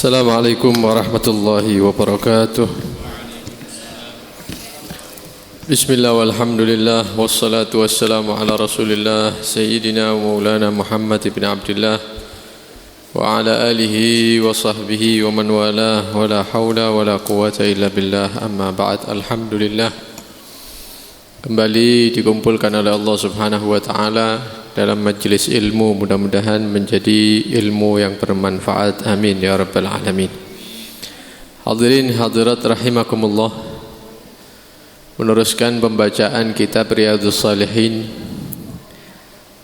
Assalamualaikum warahmatullahi wabarakatuh. Bismillah walhamdulillah wassalatu wassalamu ala rasulillah Sayyidina wa maulana Muhammad ibn Abdullah wa ala alihi wa sahbihi wa man walah wa la hawla wa la quwata illa billah. Amma ba'd. Alhamdulillah, kembali dikumpulkan oleh Allah subhanahu wa ta'ala dalam majlis ilmu, mudah-mudahan menjadi ilmu yang bermanfaat, amin ya rabbal alamin. Hadirin hadirat rahimakumullah, meneruskan pembacaan kitab Riyadhus Shalihin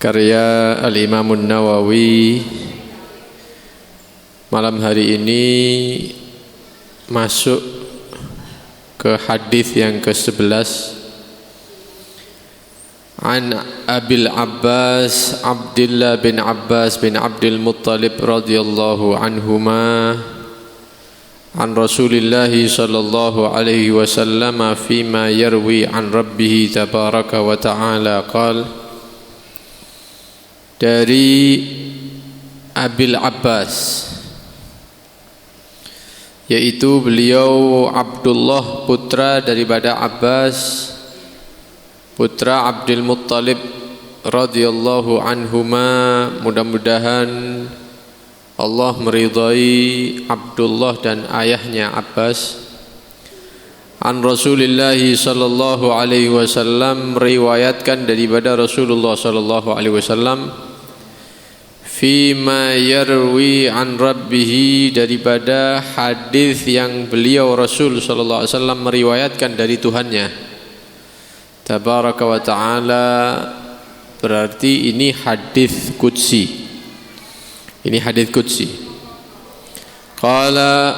karya Al-Imam Nawawi. Malam hari ini masuk ke hadis yang ke-11. An Abil Abbas Abdullah bin Abbas bin Abdul Muttalib radhiyallahu anhuma an Rasulillah sallallahu alaihi wasallam fima yarwi an rabbih tabaraka wa ta'ala qala, dari Abil Abbas, yaitu beliau Abdullah putra daripada Abbas putra Abdul Muttalib radhiyallahu anhuma, mudah-mudahan Allah meridai Abdullah dan ayahnya Abbas. An Rasulillah sallallahu alaihi wasallam, meriwayatkan daripada Rasulullah sallallahu alaihi wasallam, fima yarwi an rabbih, daripada hadis yang beliau Rasul sallallahu alaihi wasallam meriwayatkan dari Tuhannya tabaraka wa ta'ala. Berarti ini hadis qudsi. Ini hadis qudsi. Qala,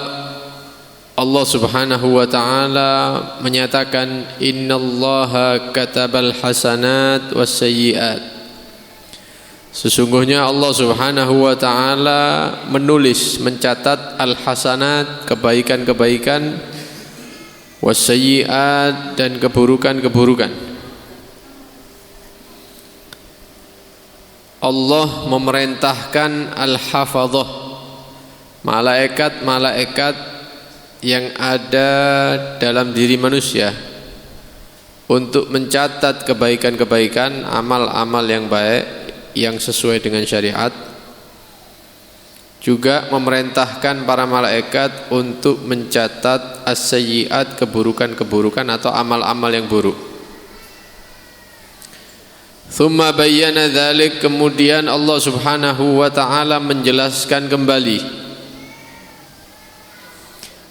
Allah subhanahu wa ta'ala menyatakan, innallaha katabal hasanat was sayyiat. Sesungguhnya Allah subhanahu wa ta'ala menulis, mencatat al-hasanat, kebaikan-kebaikan, wasayyiat, dan keburukan-keburukan. Allah memerintahkan al-hafadhah, malaikat-malaikat yang ada dalam diri manusia, untuk mencatat kebaikan-kebaikan, amal-amal yang baik yang sesuai dengan syariat. Juga memerintahkan para malaikat untuk mencatat as-sayyiat, keburukan-keburukan atau amal-amal yang buruk. Thumma bayyana dzalik, kemudian Allah subhanahu wa ta'ala menjelaskan kembali,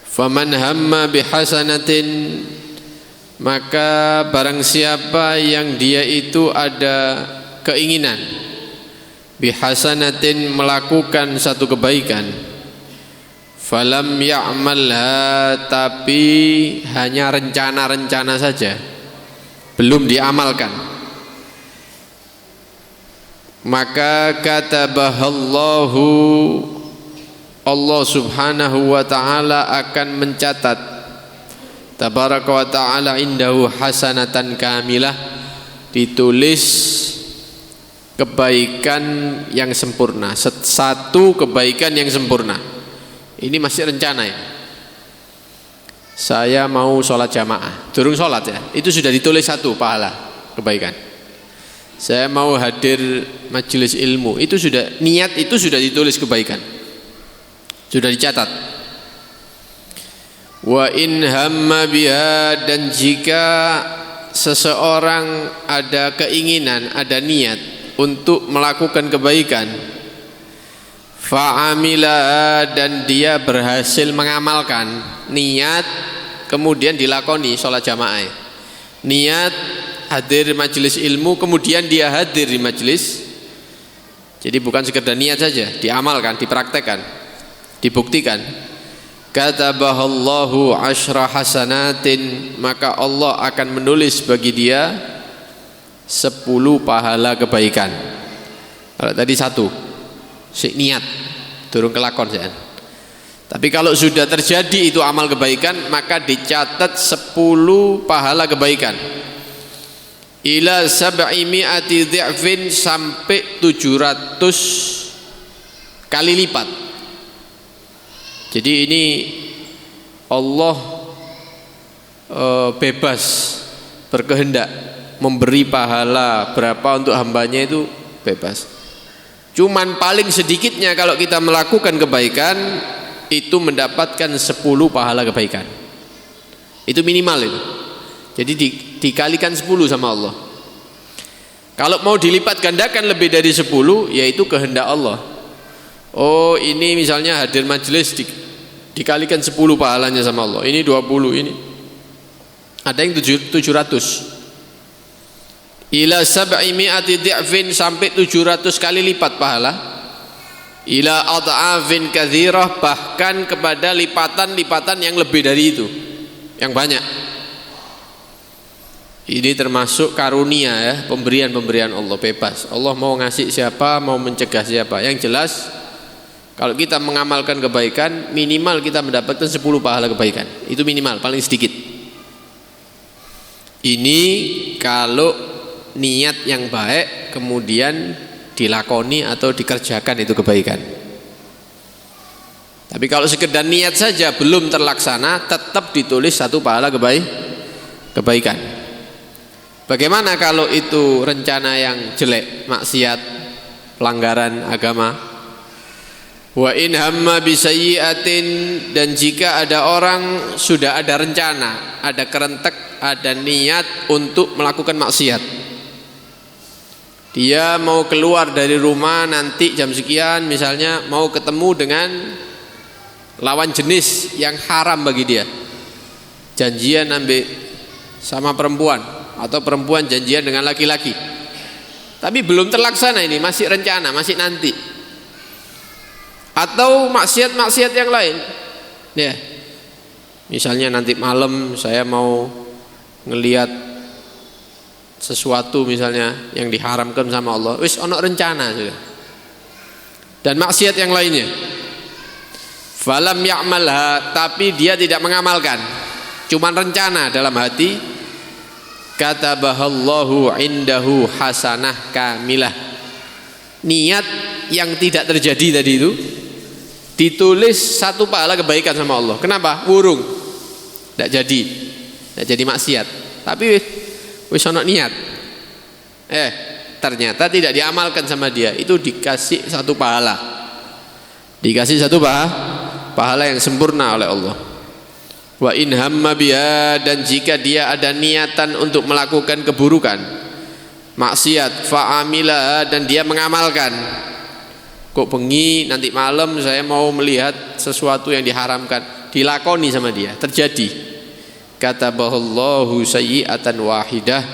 faman hamma bihasanatin, maka barang siapa yang dia itu ada keinginan bihasanatin, melakukan satu kebaikan, falam ya'malha, tapi hanya rencana-rencana saja, belum diamalkan, maka katabahallahu, Allah subhanahu wa ta'ala akan mencatat, tabaraka wa ta'ala, indahu hasanatan kamilah, ditulis kebaikan yang sempurna, satu kebaikan yang sempurna. Ini masih rencana ya. Saya mau sholat jamaah, durung sholat ya, itu sudah ditulis satu pahala kebaikan. Saya mau hadir majelis ilmu, itu sudah, niat itu sudah ditulis kebaikan, sudah dicatat. Wa in hamma biha, dan jika seseorang ada keinginan, ada niat untuk melakukan kebaikan, fa'amila, dan dia berhasil mengamalkan, niat kemudian dilakoni sholat jamaah, niat hadir majelis ilmu, kemudian dia hadir di majelis. Jadi bukan sekedar niat saja, diamalkan, dipraktekkan, dibuktikan. Katabahallahu asyra hasanatin, maka Allah akan menulis bagi dia 10 pahala kebaikan. Kalau tadi satu, niat, durung kelakon saya. Tapi kalau sudah terjadi itu amal kebaikan, maka dicatat 10 pahala kebaikan. Ila sab'imi'ati dhi'fin, sampai 700 kali lipat. Jadi ini Allah bebas berkehendak memberi pahala berapa untuk hambanya, itu bebas. Cuman paling sedikitnya kalau kita melakukan kebaikan itu mendapatkan 10 pahala kebaikan. Itu minimal itu. Jadi dikalikan 10 sama Allah. Kalau mau dilipat gandakan lebih dari 10, yaitu kehendak Allah. Oh, ini misalnya hadir majelis dikalikan 10 pahalanya sama Allah. Ini 20, ini. Ada yang 700. Ila sab'imi'ati di'fin, sampai 700 kali lipat pahala. Ila ad'afin katsirah, bahkan kepada lipatan-lipatan yang lebih dari itu, yang banyak. Ini termasuk karunia ya, pemberian-pemberian Allah bebas. Allah mau ngasih siapa, mau mencegah siapa. Yang jelas kalau kita mengamalkan kebaikan, minimal kita mendapatkan 10 pahala kebaikan. Itu minimal, paling sedikit. Ini kalau niat yang baik kemudian dilakoni atau dikerjakan itu kebaikan. Tapi kalau sekedar niat saja belum terlaksana, tetap ditulis 1 pahala kebaikan. Bagaimana kalau itu rencana yang jelek, maksiat, pelanggaran agama? Wa in hamma bisayyi'atin, dan jika ada orang sudah ada rencana, ada kerentek, ada niat untuk melakukan maksiat. Dia mau keluar dari rumah nanti jam sekian, misalnya mau ketemu dengan lawan jenis yang haram bagi dia. Janjian ambil sama perempuan, atau perempuan janjian dengan laki-laki. Tapi belum terlaksana, ini masih rencana, masih nanti. Atau maksiat-maksiat yang lain. Ya. Misalnya nanti malam saya mau ngelihat sesuatu misalnya yang diharamkan sama Allah. Wis ono rencana sudah. Dan maksiat yang lainnya. Falam ya'malha, tapi dia tidak mengamalkan. Cuman rencana dalam hati. Katabahallahu indahu hasanah kamilah. Niat yang tidak terjadi tadi itu ditulis 1 pahala kebaikan sama Allah. Kenapa? Wurung, tidak jadi maksiat. Tapi wis ono niat. Ternyata tidak diamalkan sama dia. Itu dikasih 1 pahala. Dikasih 1 pahala yang sempurna oleh Allah. Wa in hamma biha, dan jika dia ada niatan untuk melakukan keburukan, maksiat, fa'amila, dan dia mengamalkan. Kok bengi nanti malam saya mau melihat sesuatu yang diharamkan, dilakoni sama dia, terjadi. Katabahallahu sayyi'atan wahidah,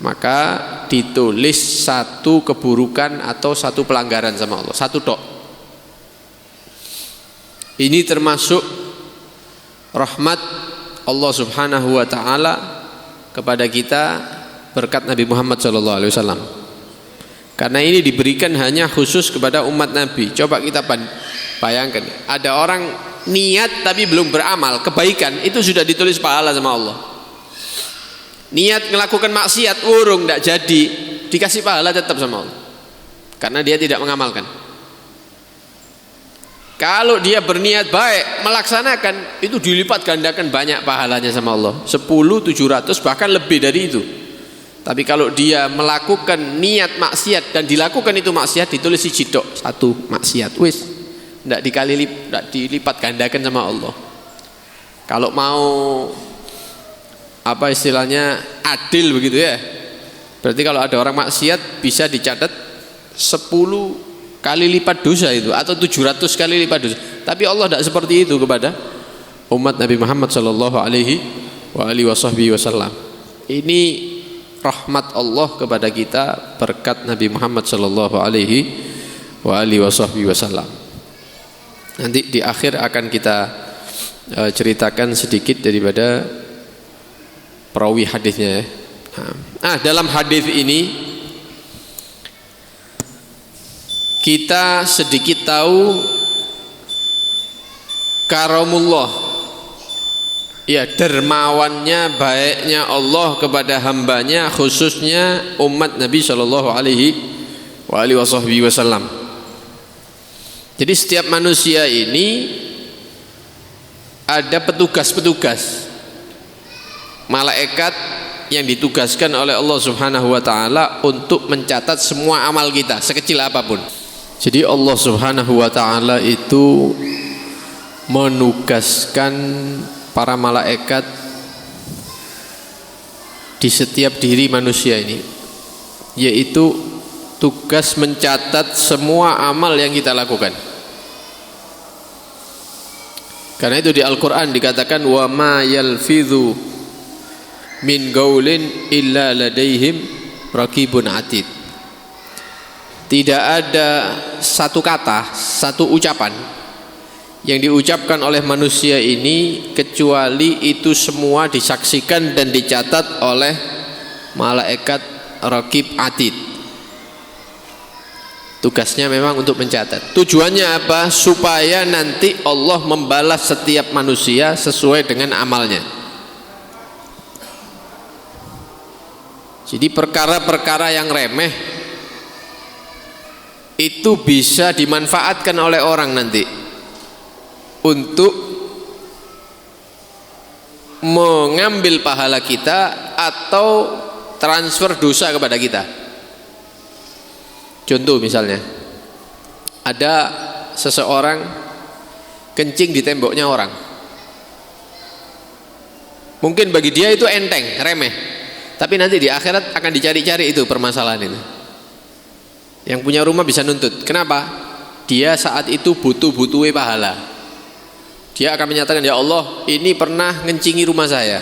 maka ditulis 1 keburukan atau 1 pelanggaran sama Allah, 1 tok. Ini termasuk rahmat Allah Subhanahu wa taala kepada kita berkat Nabi Muhammad sallallahu alaihi wasallam. Karena ini diberikan hanya khusus kepada umat Nabi. Coba kita bayangkan, ada orang niat tapi belum beramal kebaikan, itu sudah ditulis pahala sama Allah. Niat melakukan maksiat, urung tidak jadi, dikasih pahala tetap sama Allah, karena dia tidak mengamalkan. Kalau dia berniat baik, melaksanakan, itu dilipat gandakan banyak pahalanya sama Allah, 10, 700, bahkan lebih dari itu. Tapi kalau dia melakukan niat maksiat dan dilakukan itu maksiat, ditulis tok 1 maksiat, wis tidak dilipat gandakan sama Allah. Kalau mau apa istilahnya adil begitu ya, berarti kalau ada orang maksiat bisa dicatat 10 kali lipat dosa itu, atau 700 kali lipat dosa. Tapi Allah tidak seperti itu kepada umat Nabi Muhammad sallallahu alaihi wasallam. Ini rahmat Allah kepada kita berkat Nabi Muhammad sallallahu alaihi wasallam. Nanti di akhir akan kita ceritakan sedikit daripada perawi hadisnya. Dalam hadis ini kita sedikit tahu karamullah, ya, dermawannya, baiknya Allah kepada hambanya, khususnya umat Nabi sallallahu alaihi wasallam. Jadi setiap manusia ini ada petugas-petugas malaikat yang ditugaskan oleh Allah Subhanahu wa taala untuk mencatat semua amal kita sekecil apapun. Jadi Allah Subhanahu wa taala itu menugaskan para malaikat di setiap diri manusia ini, yaitu tugas mencatat semua amal yang kita lakukan. Karena itu di Al-Quran dikatakan wa ma yalfidhu min gaulin illa ladaihim raqibun atid. Tidak ada satu kata, satu ucapan yang diucapkan oleh manusia ini kecuali itu semua disaksikan dan dicatat oleh malaikat raqib atid. Tugasnya memang untuk mencatat. Tujuannya apa? Supaya nanti Allah membalas setiap manusia sesuai dengan amalnya. Jadi perkara-perkara yang remeh itu bisa dimanfaatkan oleh orang nanti untuk mengambil pahala kita atau transfer dosa kepada kita. Contoh misalnya, ada seseorang kencing di temboknya orang. Mungkin bagi dia itu enteng, remeh. Tapi nanti di akhirat akan dicari-cari itu permasalahan itu. Yang punya rumah bisa nuntut. Kenapa? Dia saat itu butuh-butuhi pahala. Dia akan menyatakan, ya Allah, ini pernah ngencingi rumah saya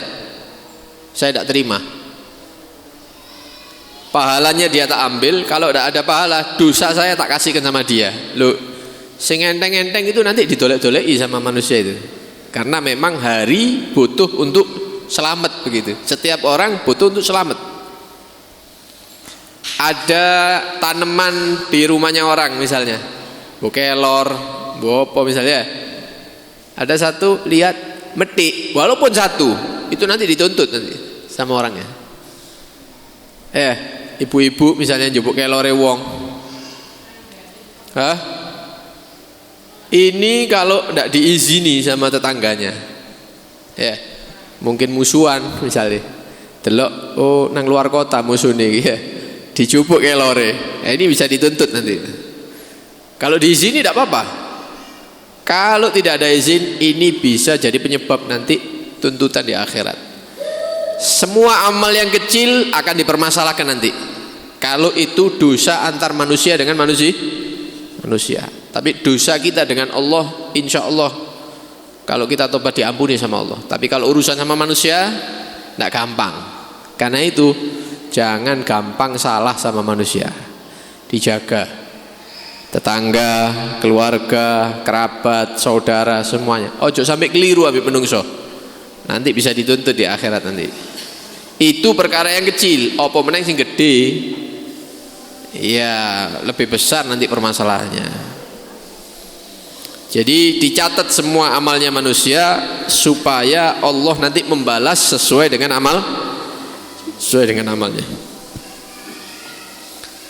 tidak terima. Pahalanya dia tak ambil. Kalau tidak ada pahala, dosa saya tak kasihkan sama dia. Loh, sing enteng-enteng itu nanti ditolek-toleki sama manusia itu. Karena memang hari butuh untuk selamat begitu. Setiap orang butuh untuk selamat. Ada tanaman di rumahnya orang misalnya, kelor, apa misalnya. Ada satu lihat metik, walaupun satu, itu nanti dituntut nanti sama orangnya. Ibu-ibu misalnya njupuk kelore wong. Ini kalau tidak diizini sama tetangganya, mungkin musuhan misalnya. Delok, oh nang luar kota musuh nih, dijupuk kelore. Ini bisa dituntut nanti. Kalau diizini tidak apa-apa. Kalau tidak ada izin, ini bisa jadi penyebab nanti tuntutan di akhirat. Semua amal yang kecil akan dipermasalahkan nanti. Kalau itu dosa antar manusia dengan manusia. Tapi dosa kita dengan Allah, insya Allah kalau kita tobat diampuni sama Allah. Tapi kalau urusan sama manusia, tidak gampang. Karena itu jangan gampang salah sama manusia. Dijaga. Tetangga, keluarga, kerabat, saudara, semuanya. Ojo sampai keliru habis menungso. Nanti bisa dituntut di akhirat nanti. Itu perkara yang kecil. Apa meneng sing gede? Ya, lebih besar nanti permasalahannya. Jadi dicatat semua amalnya manusia supaya Allah nanti membalas sesuai dengan amalnya.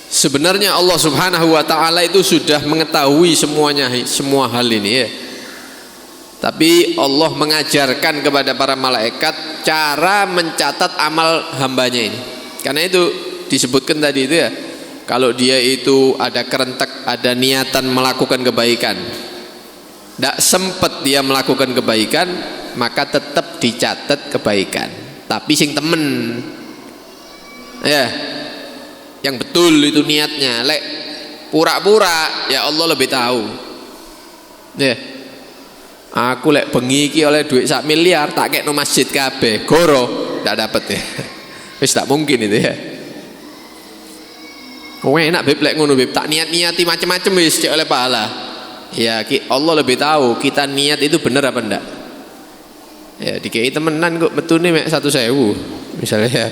Sebenarnya Allah Subhanahu wa taala itu sudah mengetahui semuanya, semua hal ini ya. Tapi Allah mengajarkan kepada para malaikat cara mencatat amal hambanya ini. Karena itu disebutkan tadi itu ya, kalau dia itu ada kerentek, ada niatan melakukan kebaikan, tidak sempat dia melakukan kebaikan, maka tetap dicatat kebaikan. Tapi sing temen ya, yang betul itu niatnya. Lek pura-pura, ya Allah lebih tahu. Ya, aku lek bengi iki oleh duit 1 miliar tak kekno masjid kabeh, goro ndak dapat ya. Wis tak mungkin itu ya. Kowe enak beb lek ngono beb, tak niat-niati macam-macam wis cek oleh pahala. Ya Allah lebih tahu kita niat itu benar apa enggak. Ya dikei temenan kok metune mek 1.000 misalnya ya.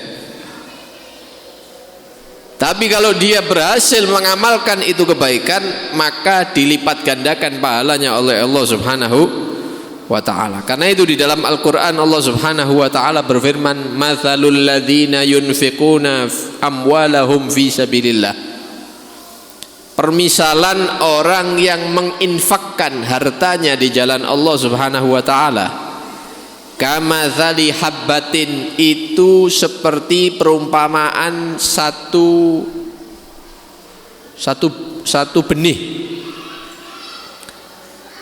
Tapi kalau dia berhasil mengamalkan itu kebaikan, maka dilipat gandakan pahalanya oleh Allah Subhanahu wa ta'ala. Karena itu di dalam Al-Quran Allah Subhanahu wa ta'ala berfirman, mathalul ladzina yunfiquna amwalahum fi sabilillah. Permisalan orang yang menginfakkan hartanya di jalan Allah Subhanahu wa ta'ala, Kamatsali habbatin, itu seperti perumpamaan satu benih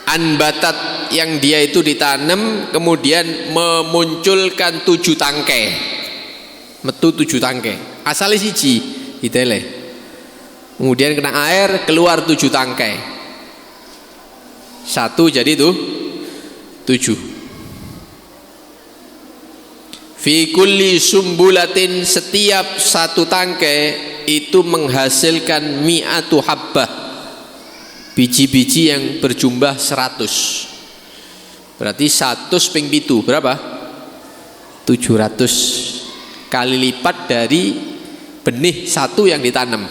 anbatat, yang dia itu ditanam kemudian memunculkan 7 tangkai, metu 7 tangkai, asalnya siji ditele, kemudian kena air keluar 7 tangkai, satu jadi tuh 7. Fi kulli sumbulatin, setiap satu tangkai itu menghasilkan mi'atu habbah, biji-biji yang berjumlah 100. Berarti 100 ping 7 berapa? 700 kali lipat dari benih satu yang ditanam.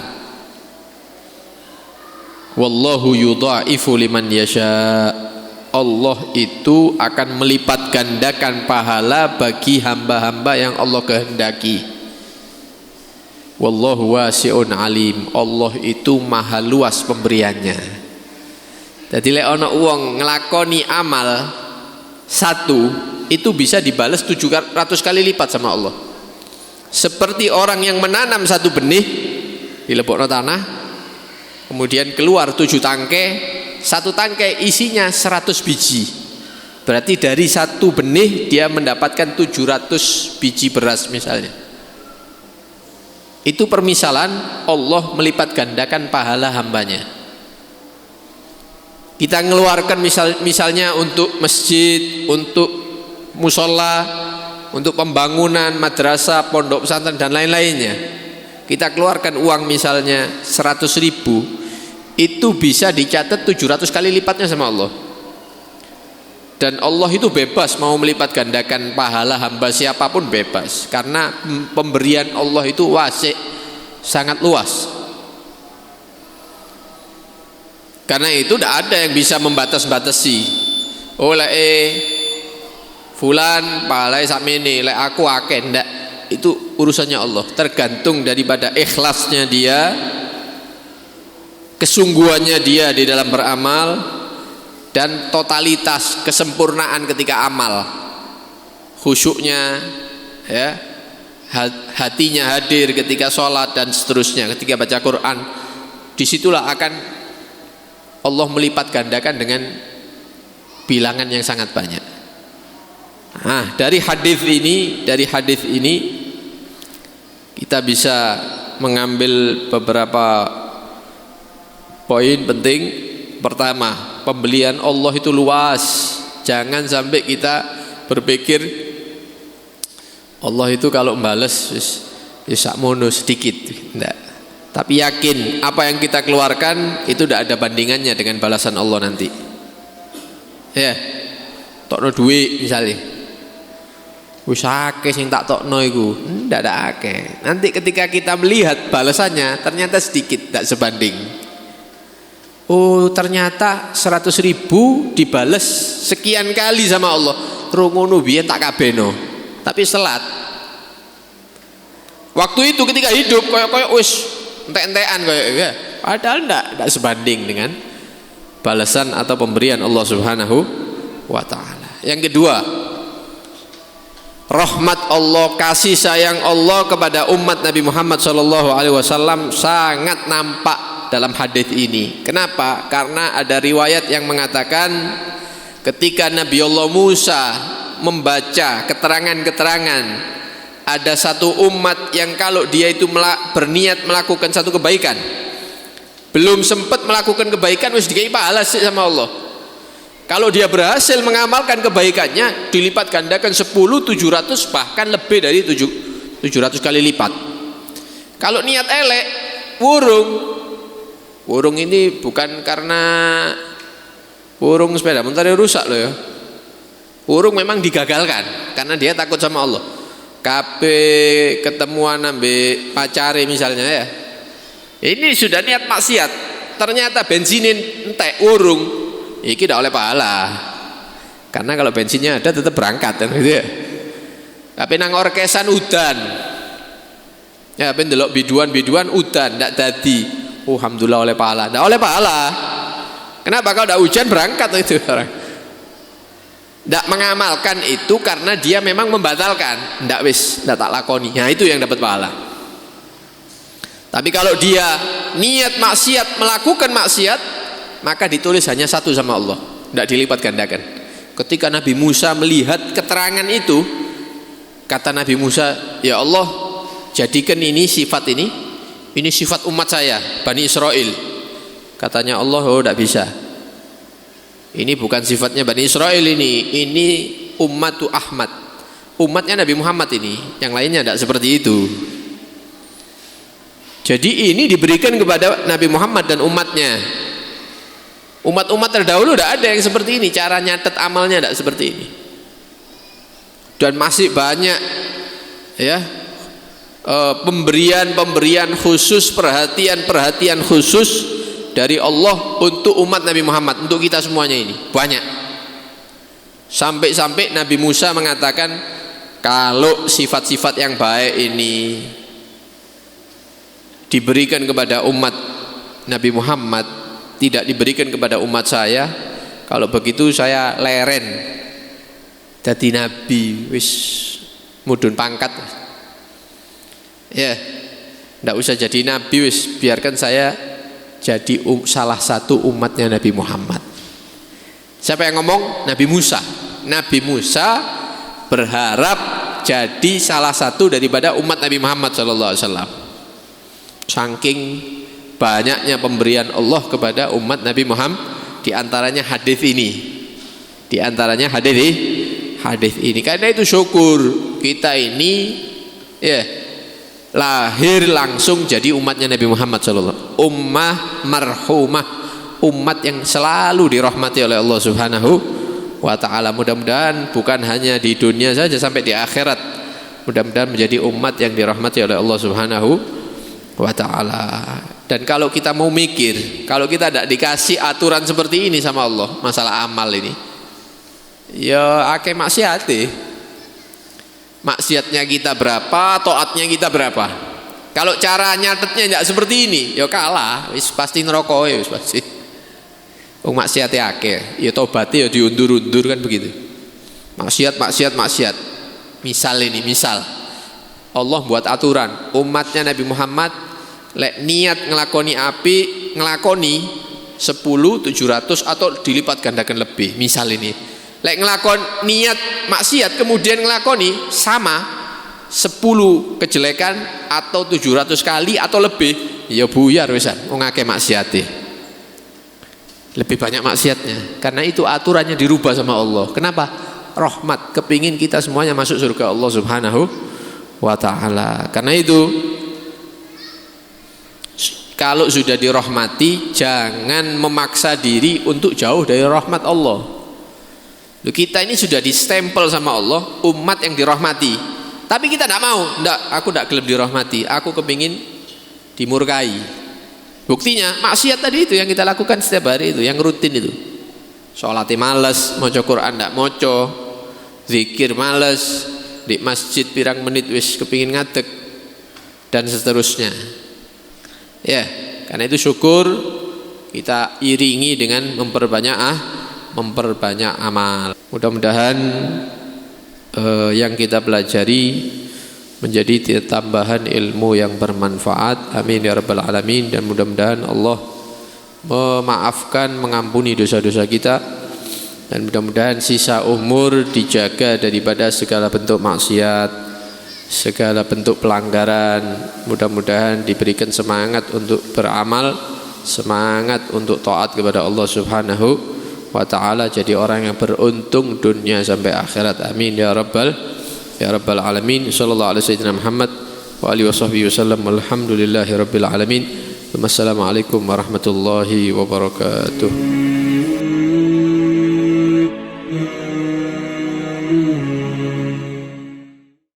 Wallahu yudha'ifu liman yasha. Allah itu akan melipat gandakan pahala bagi hamba-hamba yang Allah kehendaki. Wallahu wasi'un alim. Allah itu maha luas pemberiannya. Jadi lek ana wong nglakoni amal satu, itu bisa dibalas 700 kali lipat sama Allah. Seperti orang yang menanam satu benih di lebokno tanah, kemudian keluar 7 tangkai, satu tangkai isinya 100 biji. Berarti dari satu benih dia mendapatkan 700 biji beras misalnya. Itu permisalan Allah melipat gandakan pahala hambanya. Kita mengeluarkan misalnya untuk masjid, untuk musola, untuk pembangunan madrasah, pondok pesantren dan lain-lainnya. Kita keluarkan uang misalnya 100.000, itu bisa dicatat 700 kali lipatnya sama Allah. Dan Allah itu bebas mau melipat gandakan pahala hamba siapapun, bebas, karena pemberian Allah itu wasi', sangat luas. Karena itu tidak ada yang bisa membatas-batasi. Oh lek fulan pahalai sakmene, lek aku akeh, ndak. Itu urusannya Allah, tergantung daripada ikhlasnya dia, kesungguhannya dia di dalam beramal, dan totalitas kesempurnaan ketika amal, khusyuknya, ya, hatinya hadir ketika sholat dan seterusnya, ketika baca Quran. Disitulah akan Allah melipat gandakan dengan bilangan yang sangat banyak. Nah, dari hadis ini kita bisa mengambil beberapa poin penting. Pertama, pembelian Allah itu luas. Jangan sampai kita berpikir Allah itu kalau membales sakmono sedikit, enggak. Tapi yakin apa yang kita keluarkan itu tidak ada bandingannya dengan balasan Allah nanti. Ya, tokno duit misalnya, wis akeh sing tak tokno iku, ndak ada akeh. Nanti ketika kita melihat balasannya ternyata sedikit, tidak sebanding. Oh ternyata 100.000 dibales sekian kali sama Allah. Rungono biyen tak kabeno, tapi selat. Waktu itu ketika hidup koyok wis entek-entekan koyok ya. Padahal tidak sebanding dengan balasan atau pemberian Allah Subhanahu wa taala. Yang kedua, rahmat Allah, kasih sayang Allah kepada umat Nabi Muhammad SAW sangat nampak dalam hadis ini. Kenapa? Karena ada riwayat yang mengatakan ketika Nabi Allah Musa membaca keterangan-keterangan, ada satu umat yang kalau dia itu berniat melakukan satu kebaikan, belum sempat melakukan kebaikan wis dikai pahala sama Allah. Kalau dia berhasil mengamalkan kebaikannya, dilipat gandakan 10, 700, bahkan lebih dari 700 kali lipat. Kalau niat elek, Wurung ini bukan karena wurung sepeda motor rusak loh ya. Wurung memang digagalkan karena dia takut sama Allah. Kabeh ketemuan ambe pacare misalnya ya. Ini sudah niat maksiat, ternyata bensinin entek wurung, iki tidak oleh pahala. Karena kalau bensinnya ada tetap berangkat kan gitu ya. Tapi nang orkesan udan. Ya ben delok biduan udan ndak dadi. Alhamdulillah oleh pahala. Ndak oleh pahala. Kenapa? Kalau tidak hujan berangkat itu orang. Tidak mengamalkan itu karena dia memang membatalkan. Tidak tak lakoni. Nah itu yang dapat pahala. Tapi kalau dia niat maksiat, melakukan maksiat, maka ditulis hanya satu sama Allah, tidak dilipat gandakan. Ketika Nabi Musa melihat keterangan itu, kata Nabi Musa, ya Allah, jadikan ini sifat ini sifat umat saya, Bani Israel. Katanya Allah, oh tidak bisa. Ini bukan sifatnya Bani Israel ini ummatu Ahmad, umatnya Nabi Muhammad ini, yang lainnya tidak seperti itu. Jadi ini diberikan kepada Nabi Muhammad dan umatnya. Umat-umat terdahulu tidak ada yang seperti ini, cara nyatet amalnya tidak seperti ini. Dan masih banyak ya pemberian khusus, perhatian khusus dari Allah untuk umat Nabi Muhammad, untuk kita semuanya ini banyak. Sampai-sampai Nabi Musa mengatakan, kalau sifat-sifat yang baik ini diberikan kepada umat Nabi Muhammad, tidak diberikan kepada umat saya, kalau begitu saya leren jadi nabi, wis mudun pangkat ya, tidak usah jadi nabi, wis biarkan saya jadi salah satu umatnya Nabi Muhammad. Siapa yang ngomong? Nabi Musa. Nabi Musa berharap jadi salah satu daripada umat Nabi Muhammad SAW. Saking banyaknya pemberian Allah kepada umat Nabi Muhammad, diantaranya hadis ini. Diantaranya hadis ini. Karena itu syukur kita ini ya lahir langsung jadi umatnya Nabi Muhammad SAW. Ummah marhumah, umat yang selalu dirahmati oleh Allah Subhanahu wa ta'ala. Mudah-mudahan bukan hanya di dunia saja, sampai di akhirat mudah-mudahan menjadi umat yang dirahmati oleh Allah Subhanahu wa ta'ala. Dan kalau kita mau mikir, kalau kita tidak dikasih aturan seperti ini sama Allah, masalah amal ini, ya akeh maksiat. Maksiatnya kita berapa, taatnya kita berapa. Kalau cara nyatetnya tidak seperti ini, ya kalah, wis pasti neraka ya, wis pasti. Wong maksiate akeh, ya tobatnya ya diundur-undur kan begitu. Maksiat. Misal Allah buat aturan, umatnya Nabi Muhammad lek niat ngelakoni api, ngelakoni 10, 700 atau dilipat gandakan lebih. Misal ini. Lek ngelakon niat maksiat kemudian ngelakoni sama 10 kejelekan atau 700 kali atau lebih, ya buyar wisan wong akeh maksiate. Lebih banyak maksiatnya. Karena itu aturannya dirubah sama Allah. Kenapa? Rahmat, kepingin kita semuanya masuk surga Allah Subhanahu wa ta'ala. Karena itu kalau sudah dirahmati, jangan memaksa diri untuk jauh dari rahmat Allah. Kita ini sudah distempel sama Allah, umat yang dirahmati. Tapi kita tidak mau, aku tidak gelem dirahmati, aku kepingin dimurkai. Buktinya maksiat tadi itu yang kita lakukan setiap hari itu, yang rutin itu. Sholatnya males, maca Quran tidak maca, zikir males, di masjid pirang menit wis kepingin ngadeg, dan seterusnya. Ya, karena itu syukur kita iringi dengan memperbanyak amal. Mudah-mudahan yang kita pelajari menjadi tambahan ilmu yang bermanfaat. Amin ya rabbal alamin. Dan mudah-mudahan Allah memaafkan, mengampuni dosa-dosa kita, dan mudah-mudahan sisa umur dijaga daripada segala bentuk maksiat, segala bentuk pelanggaran. Mudah-mudahan diberikan semangat untuk beramal, semangat untuk taat kepada Allah Subhanahu wa ta'ala, jadi orang yang beruntung dunia sampai akhirat. Amin ya rabbal alamin. Sallallahu alaihi wasallam Muhammad wa alihi washabbihi wasallam. Alhamdulillahi rabbil alamin. Wassalamualaikum warahmatullahi wabarakatuh.